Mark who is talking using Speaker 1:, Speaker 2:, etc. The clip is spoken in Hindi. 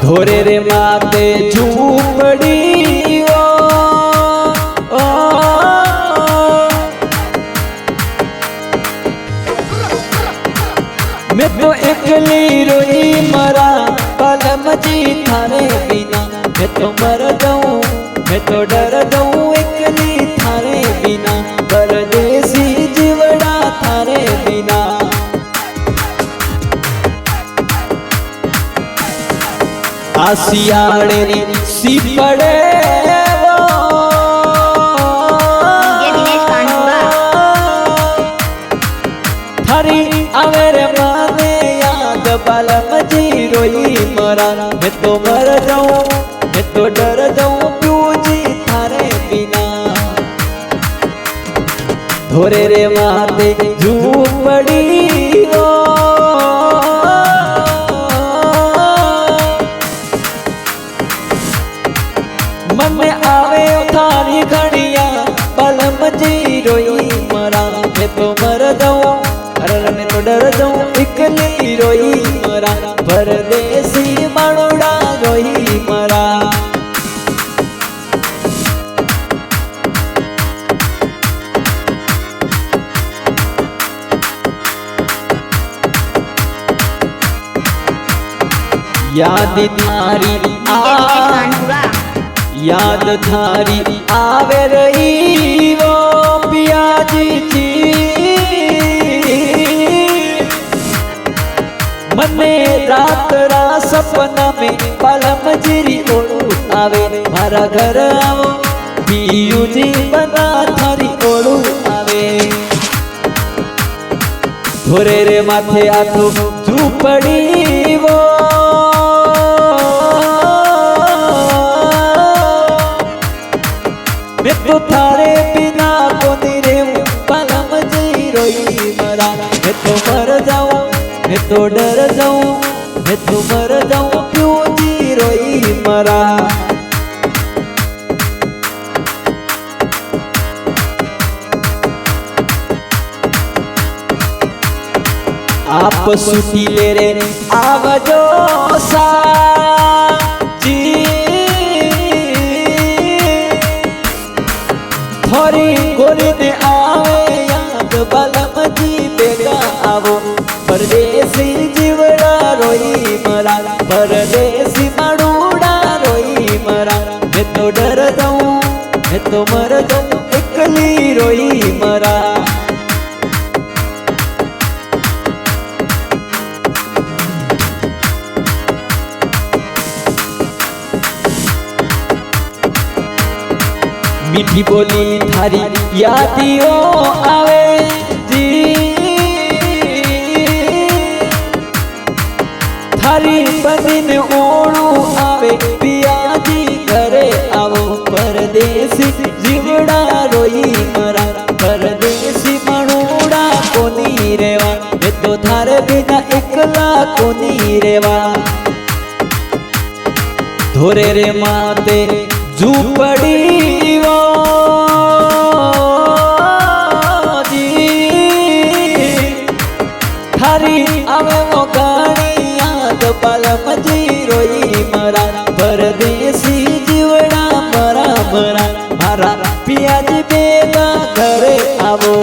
Speaker 1: धोरे रे माते झूपड़ी मैं तो एकली रोई मरा पलम जी थारे बिना। मैं तो मर जाऊं, मैं तो डर जाऊं एकली थारे बिना। परदेसी जीवड़ा थारे बिना। आसियाड़े सी पड़े थारी आवेरे माने याद पलम जी रोई मरा। मैं तो मर जाऊं, मैं तो डर जाऊं प्यू जी थारे बिना। धोरे रे माते झूपड़ी मन में आवे थारी घड़िया पलम जी रोई मरा। मैं तो मर जाऊं, अरे मैं तो डर जाऊं इकली रोई मरा। परदेसी मानुड़ा रोई मरा। याद थारी याद थारी आवे रही वो पियाजी जी। मने रात रा सपना में पलम जीरी ओळू आवे। मारा घर आवो पियू जी बना थारी ओळू आवे। धोरे रे माथे आथो झूपड़ी वो मैं तो थारे बिना कोनी रेवू पलम जी रोई मरा। मैं तो मर जाऊं, मैं तो डर जाऊं, मैं तो मर जाऊं क्यों जी रोई मरा। आप सुती ले रे आवजो सा जी। थोरी गोरी ने आवे याद पलम जी बेगा आवो। परदेसी जीवड़ा रोई मरा, परदेसी मानुड़ा रोई मरा। मैं तो डर जाऊं, मैं तो मर जाऊं एकली रोई मरा। मीठी बोली थारी यादियो आवे जी। थारी बदिन ओणू आवे पियाजी घरे आवो। परदेसी जीवड़ा रोई मरा, परदेसी मानुड़ा कोनी रेवा। मैं तो थारे बिना एकला कोनी रेवा। धोरे रे माते झूपड़ी वो जी। थारी आवे वो गाड़ी याद पलम जी रोई मरा। परदेसी जीवड़ा मरा मरा। मारा पियाजी बेगा घरे आवो।